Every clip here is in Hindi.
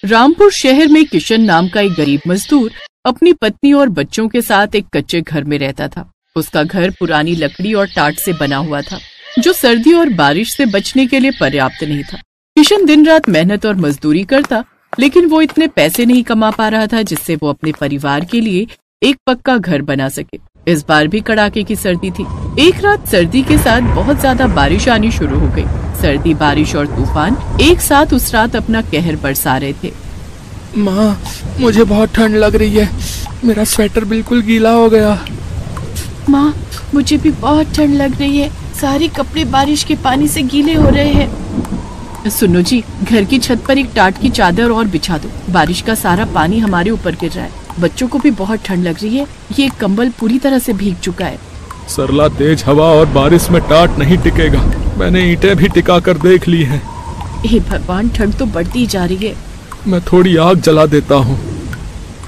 रामपुर शहर में किशन नाम का एक गरीब मजदूर अपनी पत्नी और बच्चों के साथ एक कच्चे घर में रहता था। उसका घर पुरानी लकड़ी और टाट से बना हुआ था, जो सर्दी और बारिश से बचने के लिए पर्याप्त नहीं था। किशन दिन रात मेहनत और मजदूरी करता, लेकिन वो इतने पैसे नहीं कमा पा रहा था जिससे वो अपने परिवार के लिए एक पक्का घर बना सके। इस बार भी कड़ाके की सर्दी थी। एक रात सर्दी के साथ बहुत ज्यादा बारिश आनी शुरू हो गई। सर्दी, बारिश और तूफान एक साथ उस रात अपना कहर बरसा रहे थे। माँ, मुझे बहुत ठंड लग रही है, मेरा स्वेटर बिल्कुल गीला हो गया। माँ, मुझे भी बहुत ठंड लग रही है, सारे कपड़े बारिश के पानी से गीले हो रहे हैं। सुनो जी, घर की छत पर एक टाट की चादर और बिछा दो, बारिश का सारा पानी हमारे ऊपर गिर रहा है। बच्चों को भी बहुत ठंड लग रही है, ये कंबल पूरी तरह से भीग चुका है। सरला, तेज हवा और बारिश में टाट नहीं टिकेगा, मैंने ईंटें भी टिका कर देख ली हैं। हे भगवान, ठंड तो बढ़ती जा रही है। मैं थोड़ी आग जला देता हूँ।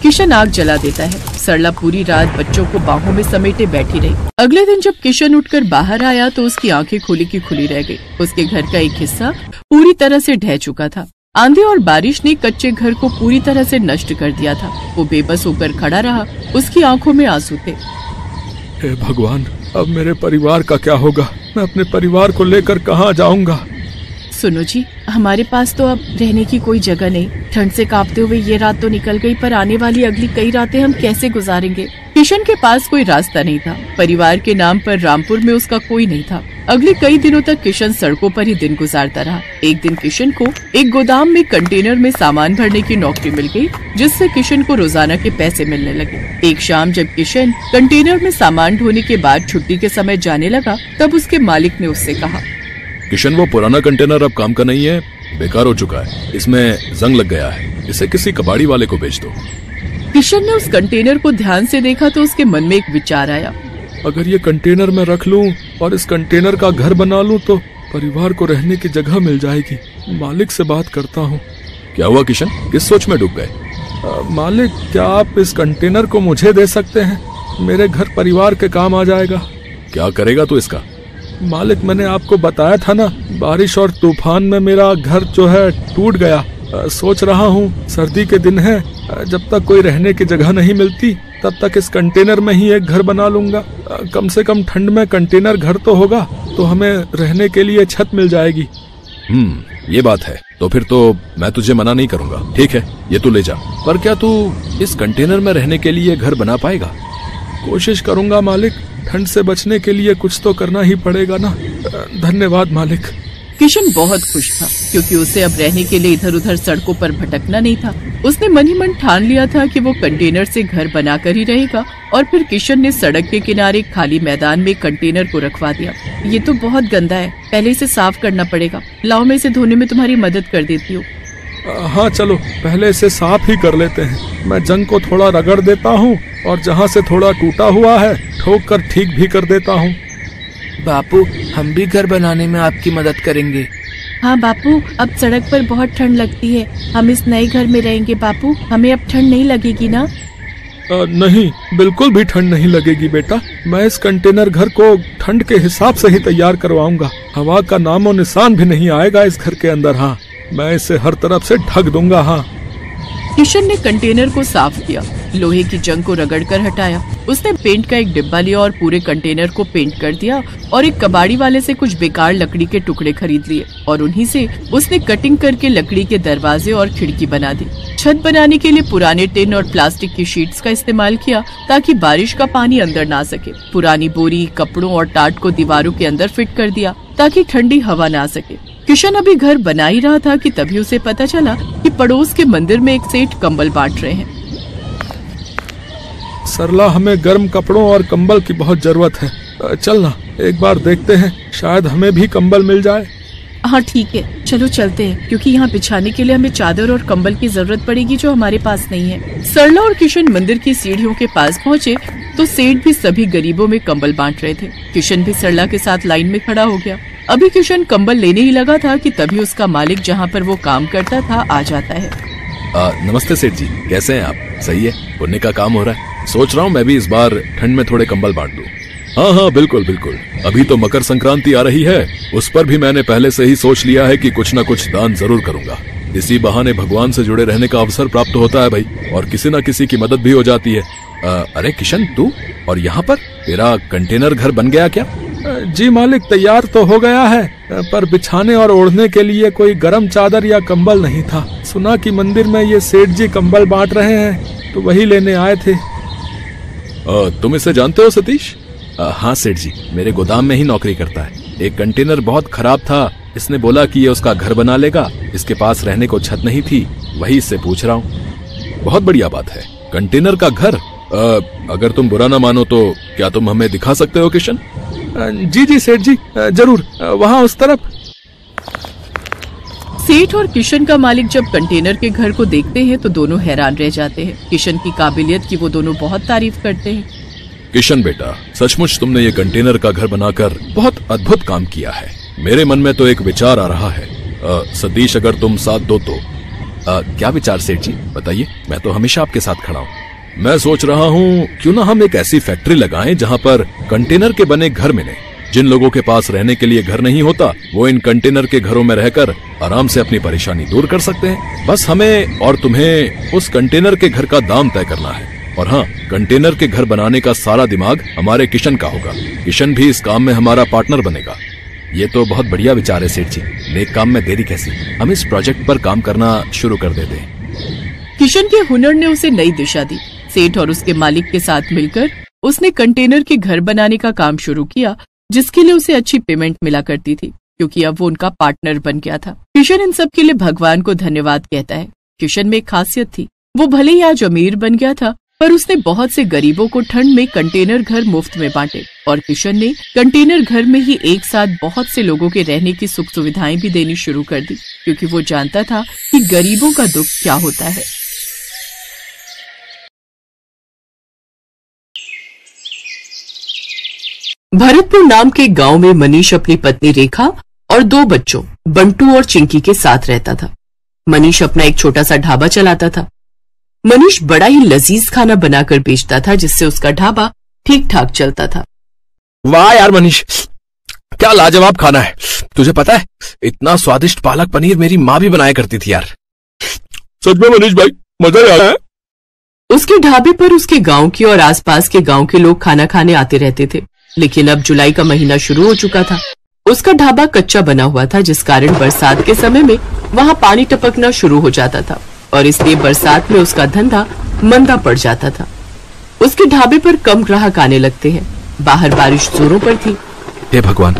किशन आग जला देता है। सरला पूरी रात बच्चों को बाहों में समेटे बैठी रही। अगले दिन जब किशन उठकर बाहर आया तो उसकी आंखें खुली की खुली रह गई। उसके घर का एक हिस्सा पूरी तरह से ढह चुका था। आंधी और बारिश ने कच्चे घर को पूरी तरह से नष्ट कर दिया था। वो बेबस होकर खड़ा रहा, उसकी आंखों में आंसू थे। हे भगवान, अब मेरे परिवार का क्या होगा? मैं अपने परिवार को लेकर कहाँ जाऊंगा? सुनो जी, हमारे पास तो अब रहने की कोई जगह नहीं। ठंड से कांपते हुए ये रात तो निकल गई, पर आने वाली अगली कई रातें हम कैसे गुजारेंगे? किशन के पास कोई रास्ता नहीं था। परिवार के नाम पर रामपुर में उसका कोई नहीं था। अगले कई दिनों तक किशन सड़कों पर ही दिन गुजारता रहा। एक दिन किशन को एक गोदाम में कंटेनर में सामान भरने की नौकरी मिल गई, जिससे किशन को रोजाना के पैसे मिलने लगे। एक शाम जब किशन कंटेनर में सामान ढोने के बाद छुट्टी के समय जाने लगा, तब उसके मालिक ने उससे कहा, किशन, वो पुराना कंटेनर अब काम का नहीं है, बेकार हो चुका है, इसमें जंग लग गया है, इसे किसी कबाड़ी वाले को बेच दो। किशन ने उस कंटेनर को ध्यान से देखा तो उसके मन में एक विचार आया। अगर ये कंटेनर मैं रख लूं और इस कंटेनर का घर बना लूं तो परिवार को रहने की जगह मिल जाएगी। मालिक से बात करता हूँ। क्या हुआ किशन, किस सोच में डूब गए? मालिक, क्या आप इस कंटेनर को मुझे दे सकते हैं? मेरे घर परिवार के काम आ जाएगा। क्या करेगा तू इसका? मालिक, मैंने आपको बताया था ना, बारिश और तूफान में मेरा घर जो है टूट गया। सोच रहा हूँ सर्दी के दिन है, जब तक कोई रहने की जगह नहीं मिलती तब तक इस कंटेनर में ही एक घर बना लूंगा। कम से कम ठंड में कंटेनर घर तो होगा, तो हमें रहने के लिए छत मिल जाएगी। ये बात है, तो फिर तो मैं तुझे मना नहीं करूंगा। ठीक है, ये तू ले जा, पर क्या तू इस कंटेनर में रहने के लिए घर बना पाएगा? कोशिश करूंगा मालिक, ठंड से बचने के लिए कुछ तो करना ही पड़ेगा ना। धन्यवाद मालिक। किशन बहुत खुश था, क्योंकि उसे अब रहने के लिए इधर उधर सड़कों पर भटकना नहीं था। उसने मन ही मन ठान लिया था कि वो कंटेनर से घर बनाकर ही रहेगा। और फिर किशन ने सड़क के किनारे खाली मैदान में कंटेनर को रखवा दिया। ये तो बहुत गंदा है, पहले इसे साफ करना पड़ेगा। लाओ, मैं इसे धोने में तुम्हारी मदद कर देती हूँ। हाँ चलो, पहले इसे साफ ही कर लेते हैं। मैं जंग को थोड़ा रगड़ देता हूँ और जहाँ से थोड़ा टूटा हुआ है ठोक कर ठीक भी कर देता हूँ। बापू, हम भी घर बनाने में आपकी मदद करेंगे। हाँ बापू, अब सड़क पर बहुत ठंड लगती है, हम इस नए घर में रहेंगे। बापू, हमें अब ठंड नहीं लगेगी ना? नहीं, बिल्कुल भी ठंड नहीं लगेगी बेटा। मैं इस कंटेनर घर को ठंड के हिसाब से ही तैयार करवाऊंगा। हवा का नामो निशान भी नहीं आएगा इस घर के अंदर। हाँ, मैं इसे हर तरफ से ढक दूंगा। हाँ। किशन ने कंटेनर को साफ किया, लोहे की जंग को रगड़कर हटाया। उसने पेंट का एक डिब्बा लिया और पूरे कंटेनर को पेंट कर दिया और एक कबाड़ी वाले से कुछ बेकार लकड़ी के टुकड़े खरीद लिए और उन्हीं से उसने कटिंग करके लकड़ी के दरवाजे और खिड़की बना दी। छत बनाने के लिए पुराने टिन और प्लास्टिक की शीट्स का इस्तेमाल किया ताकि बारिश का पानी अंदर ना सके। पुरानी बोरी, कपड़ों और टाट को दीवारों के अंदर फिट कर दिया ताकि ठंडी हवा ना सके। किशन अभी घर बना ही रहा था कि तभी उसे पता चला कि पड़ोस के मंदिर में एक सेठ कंबल बांट रहे हैं। सरला, हमें गर्म कपड़ों और कंबल की बहुत जरूरत है। चलना, एक बार देखते हैं, शायद हमें भी कंबल मिल जाए। हाँ ठीक है, चलो चलते हैं, क्योंकि यहाँ बिछाने के लिए हमें चादर और कंबल की जरूरत पड़ेगी, जो हमारे पास नहीं है। सरला और किशन मंदिर की सीढ़ियों के पास पहुँचे तो सेठ भी सभी गरीबों में कंबल बांट रहे थे। किशन भी सरला के साथ लाइन में खड़ा हो गया। अभी किशन कंबल लेने ही लगा था कि तभी उसका मालिक, जहाँ पर वो काम करता था, आ जाता है। नमस्ते सेठ जी, कैसे हैं आप? सही है, पुण्य का काम हो रहा है। सोच रहा हूँ मैं भी इस बार ठंड में थोड़े कंबल बांट दूं। हाँ हाँ, बिल्कुल बिल्कुल। अभी तो मकर संक्रांति आ रही है, उस पर भी मैंने पहले से ही सोच लिया है कि कुछ न कुछ दान जरूर करूंगा। इसी बहाने भगवान से जुड़े रहने का अवसर प्राप्त होता है भाई, और किसी न किसी की मदद भी हो जाती है। अरे किशन, तू और यहाँ पर तेरा कंटेनर घर बन गया क्या? जी मालिक, तैयार तो हो गया है, पर बिछाने और ओढ़ने के लिए कोई गर्म चादर या कंबल नहीं था। सुना कि मंदिर में ये सेठ जी कंबल बांट रहे हैं, तो वही लेने आए थे। तुम इसे जानते हो सतीश? हाँ सेठ जी, मेरे गोदाम में ही नौकरी करता है। एक कंटेनर बहुत खराब था, इसने बोला कि ये उसका घर बना लेगा। इसके पास रहने को छत नहीं थी, वही इससे पूछ रहा हूँ। बहुत बढ़िया बात है, कंटेनर का घर। अगर तुम बुरा ना मानो तो क्या तुम हमें दिखा सकते हो किशन? जी जी सेठ जी, जरूर, वहाँ उस तरफ। सेठ और किशन का मालिक जब कंटेनर के घर को देखते हैं तो दोनों हैरान रह जाते हैं। किशन की काबिलियत की वो दोनों बहुत तारीफ करते हैं। किशन बेटा, सचमुच तुमने ये कंटेनर का घर बनाकर बहुत अद्भुत काम किया है। मेरे मन में तो एक विचार आ रहा है। सतीश, अगर तुम साथ दो तो। क्या विचार सेठ जी, बताइए, मैं तो हमेशा आपके साथ खड़ा हूँ। मैं सोच रहा हूँ क्यों ना हम एक ऐसी फैक्ट्री लगाएं जहाँ पर कंटेनर के बने घर मिले। जिन लोगों के पास रहने के लिए घर नहीं होता, वो इन कंटेनर के घरों में रहकर आराम से अपनी परेशानी दूर कर सकते हैं। बस हमें और तुम्हें उस कंटेनर के घर का दाम तय करना है। और हाँ, कंटेनर के घर बनाने का सारा दिमाग हमारे किशन का होगा। किशन भी इस काम में हमारा पार्टनर बनेगा। ये तो बहुत बढ़िया विचार है सेठ जी, नेक काम में देरी कैसी। हम इस प्रोजेक्ट पर काम करना शुरू कर देते हैं। किशन के हुनर ने उसे नई दिशा दी। सेठ और उसके मालिक के साथ मिलकर उसने कंटेनर के घर बनाने का काम शुरू किया, जिसके लिए उसे अच्छी पेमेंट मिला करती थी, क्योंकि अब वो उनका पार्टनर बन गया था। किशन इन सब के लिए भगवान को धन्यवाद कहता है। किशन में एक खासियत थी, वो भले ही आज अमीर बन गया था, पर उसने बहुत से गरीबों को ठंड में कंटेनर घर मुफ्त में बांटे। और किशन ने कंटेनर घर में ही एक साथ बहुत से लोगों के रहने की सुख सुविधाएं भी देनी शुरू कर दी, क्योंकि वो जानता था कि गरीबों का दुख क्या होता है। भरतपुर नाम के गांव में मनीष अपनी पत्नी रेखा और 2 बच्चों बंटू और चिंकी के साथ रहता था। मनीष अपना एक छोटा सा ढाबा चलाता था। मनीष बड़ा ही लजीज खाना बनाकर बेचता था, जिससे उसका ढाबा ठीक ठाक चलता था। वाह यार मनीष, क्या लाजवाब खाना है। तुझे पता है, इतना स्वादिष्ट पालक पनीर मेरी माँ भी बनाया करती थी यार। सच में मनीष भाई, मजा आ रहा है। उसके ढाबे पर उसके गांव के और आसपास के गांव के लोग खाना खाने आते रहते थे। लेकिन अब जुलाई का महीना शुरू हो चुका था। उसका ढाबा कच्चा बना हुआ था, जिस कारण बरसात के समय में वहाँ पानी टपकना शुरू हो जाता था, और इसलिए बरसात में उसका धंधा मंदा पड़ जाता था। उसके ढाबे पर कम ग्राहक आने लगते हैं। बाहर बारिश जोरों पर थी। हे भगवान,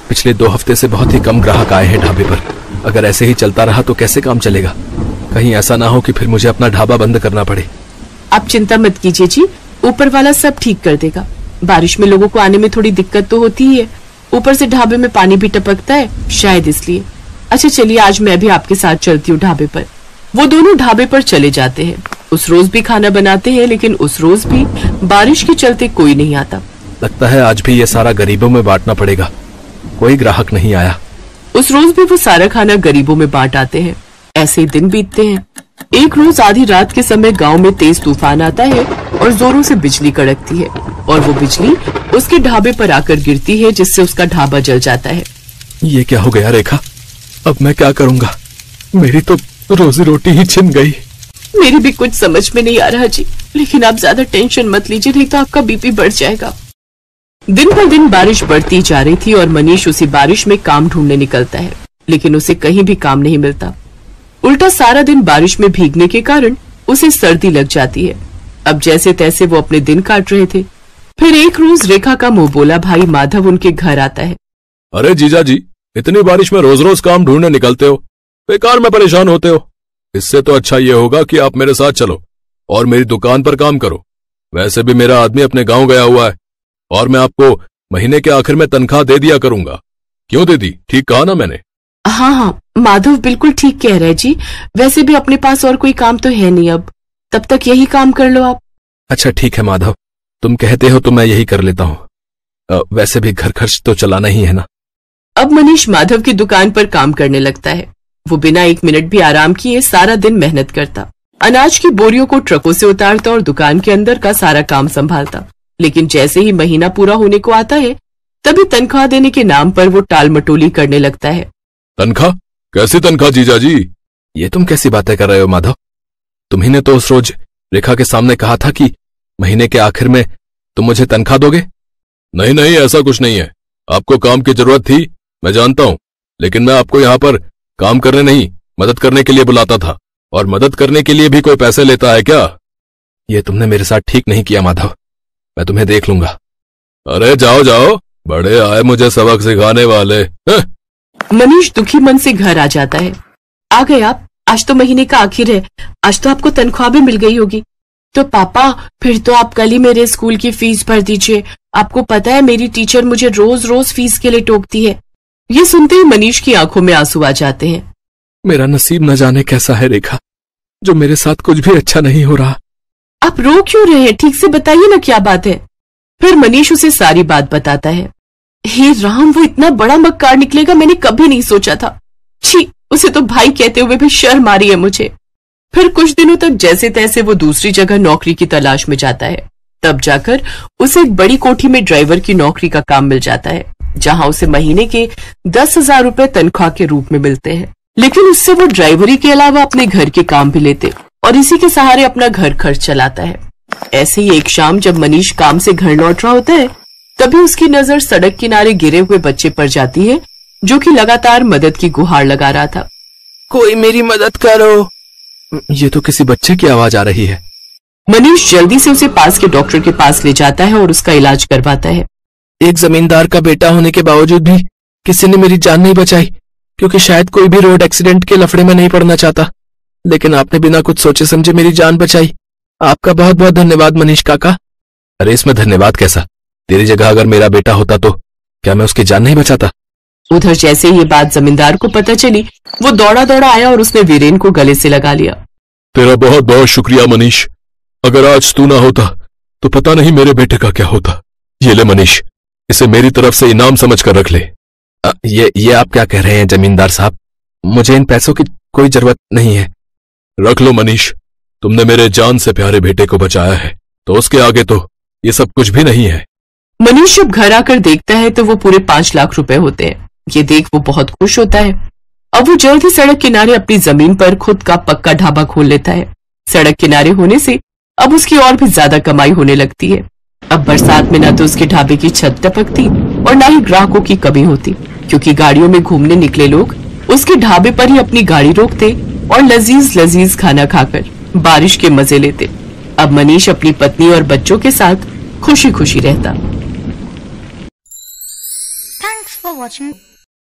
पिछले 2 हफ्ते से बहुत ही कम ग्राहक आए हैं ढाबे पर। अगर ऐसे ही चलता रहा तो कैसे काम चलेगा? कहीं ऐसा ना हो कि फिर मुझे अपना ढाबा बंद करना पड़े। आप चिंता मत कीजिए जी, ऊपर वाला सब ठीक कर देगा। बारिश में लोगों को आने में थोड़ी दिक्कत तो होती ही है, ऊपर से ढाबे में पानी भी टपकता है, शायद इसलिए। अच्छा चलिए, आज मैं भी आपके साथ चलती हूँ ढाबे पर। वो दोनों ढाबे पर चले जाते हैं। उस रोज भी खाना बनाते हैं, लेकिन उस रोज भी बारिश के चलते कोई नहीं आता। लगता है आज भी ये सारा गरीबों में बांटना पड़ेगा। कोई ग्राहक नहीं आया। उस रोज भी वो सारा खाना गरीबों में बांट आते हैं। ऐसे ही दिन बीतते हैं। एक रोज आधी रात के समय गांव में तेज तूफान आता है और जोरों से बिजली कड़कती है, और वो बिजली उसके ढाबे पर आकर गिरती है, जिससे उसका ढाबा जल जाता है। ये क्या हो गया रेखा? अब मैं क्या करूंगा? मेरी तो रोजी रोटी ही छिन गई। मेरी भी कुछ समझ में नहीं आ रहा जी, लेकिन आप ज्यादा टेंशन मत लीजिए, नहीं तो आपका बीपी बढ़ जाएगा। दिन पर दिन बारिश बढ़ती जा रही थी और मनीष उसी बारिश में काम ढूंढने निकलता है, लेकिन उसे कहीं भी काम नहीं मिलता। उल्टा सारा दिन बारिश में भीगने के कारण उसे सर्दी लग जाती है। अब जैसे तैसे वो अपने दिन काट रहे थे। फिर एक रोज रेखा का मुंह बोला भाई माधव उनके घर आता है। अरे जीजा जी, इतनी बारिश में रोज रोज काम ढूंढने निकलते हो, बेकार में परेशान होते हो। इससे तो अच्छा ये होगा कि आप मेरे साथ चलो और मेरी दुकान पर काम करो। वैसे भी मेरा आदमी अपने गांव गया हुआ है और मैं आपको महीने के आखिर में तनख्वाह दे दिया करूंगा। क्यों दे दी? ठीक कहा ना मैंने? हाँ, माधव बिल्कुल ठीक कह रहे जी। वैसे भी अपने पास और कोई काम तो है नहीं अब, तब तक यही काम कर लो आप। अच्छा ठीक है माधव, तुम कहते हो तो मैं यही कर लेता हूँ। वैसे भी घर खर्च तो चलाना ही है ना। अब मनीष माधव की दुकान पर काम करने लगता है। वो बिना 1 मिनट भी आराम किए सारा दिन मेहनत करता, अनाज की बोरियों को ट्रकों से उतारता और दुकान के अंदर का सारा काम संभालता। लेकिन जैसे ही महीना पूरा होने को आता है, तभी तनख्वाह देने के नाम पर वो टाल मटोली करने लगता है। तनख्वाह? कैसी तनख्वाह जीजा जी? ये तुम कैसी बातें कर रहे हो माधव? तुम्ही ने तो उस रोज रेखा के सामने कहा था कि महीने के आखिर में तुम मुझे तनख्वाह दोगे। नहीं नहीं, ऐसा कुछ नहीं है। आपको काम की जरूरत थी, मैं जानता हूं, लेकिन मैं आपको यहाँ पर काम करने नहीं, मदद करने के लिए बुलाता था। और मदद करने के लिए भी कोई पैसे लेता है क्या? ये तुमने मेरे साथ ठीक नहीं किया माधव, मैं तुम्हें देख लूंगा। अरे जाओ जाओ, बड़े आए मुझे सबक सिखाने वाले। मनीष दुखी मन से घर आ जाता है। आ गए आप? आज तो महीने का आखिर है, आज तो आपको तनख्वाह भी मिल गई होगी। तो पापा फिर तो आप कल ही मेरे स्कूल की फीस भर दीजिए। आपको पता है मेरी टीचर मुझे रोज रोज फीस के लिए टोकती है। ये सुनते ही मनीष की आंखों में आंसू आ जाते हैं। मेरा नसीब न जाने कैसा है रेखा, जो मेरे साथ कुछ भी अच्छा नहीं हो रहा। आप रो क्यों रहे हैं? ठीक से बताइए ना क्या बात है। फिर मनीष उसे सारी बात बताता है। हे राम, वो इतना बड़ा मक्कार निकलेगा मैंने कभी नहीं सोचा था। छी, उसे तो भाई कहते हुए भी शर्म आ रही है मुझे। फिर कुछ दिनों तक जैसे तैसे वो दूसरी जगह नौकरी की तलाश में जाता है। तब जाकर उसे एक बड़ी कोठी में ड्राइवर की नौकरी का काम मिल जाता है, जहां उसे महीने के 10,000 रुपए तनख्वाह के रूप में मिलते हैं। लेकिन उससे वो ड्राइवरी के अलावा अपने घर के काम भी लेते और इसी के सहारे अपना घर खर्च चलाता है। ऐसे ही एक शाम जब मनीष काम से घर लौट रहा होता है, तभी उसकी नजर सड़क किनारे गिरे हुए बच्चे पर जाती है, जो कि लगातार मदद की गुहार लगा रहा था। कोई मेरी मदद करो। ये तो किसी बच्चे की आवाज आ रही है। मनीष जल्दी से उसे पास के डॉक्टर के पास ले जाता है और उसका इलाज करवाता है। एक जमींदार का बेटा होने के बावजूद भी किसी ने मेरी जान नहीं बचाई, क्योंकि शायद कोई भी रोड एक्सीडेंट के लफड़े में नहीं पड़ना चाहता। लेकिन आपने बिना कुछ सोचे समझे मेरी जान बचाई। आपका बहुत बहुत धन्यवाद मनीष काका। अरे इसमें धन्यवाद कैसा? तेरी जगह अगर मेरा बेटा होता तो क्या मैं उसकी जान नहीं बचाता? उधर जैसे ये बात जमींदार को पता चली, वो दौड़ा दौड़ा आया और उसने वीरेन को गले से लगा लिया। तेरा बहुत बहुत शुक्रिया मनीष। अगर आज तू ना होता तो पता नहीं मेरे बेटे का क्या होता। ये ले मनीष, इसे मेरी तरफ से इनाम समझ कर रख ले। ये आप क्या कह रहे हैं जमींदार साहब? मुझे इन पैसों की कोई जरूरत नहीं है। रख लो मनीष, तुमने मेरे जान से प्यारे बेटे को बचाया है, तो उसके आगे तो ये सब कुछ भी नहीं है। मनीष जब घर आकर देखता है तो वो पूरे 5 लाख रुपए होते हैं। ये देख वो बहुत खुश होता है। अब वो जल्द ही सड़क किनारे अपनी जमीन पर खुद का पक्का ढाबा खोल लेता है। सड़क किनारे होने से अब उसकी और भी ज्यादा कमाई होने लगती है। अब बरसात में न तो उसके ढाबे की छत टपकती और न ही ग्राहकों की कमी होती, क्योंकि गाड़ियों में घूमने निकले लोग उसके ढाबे पर ही अपनी गाड़ी रोकते और लजीज लजीज खाना खाकर बारिश के मजे लेते। अब मनीष अपनी पत्नी और बच्चों के साथ खुशी खुशी रहता। Thanks for watching.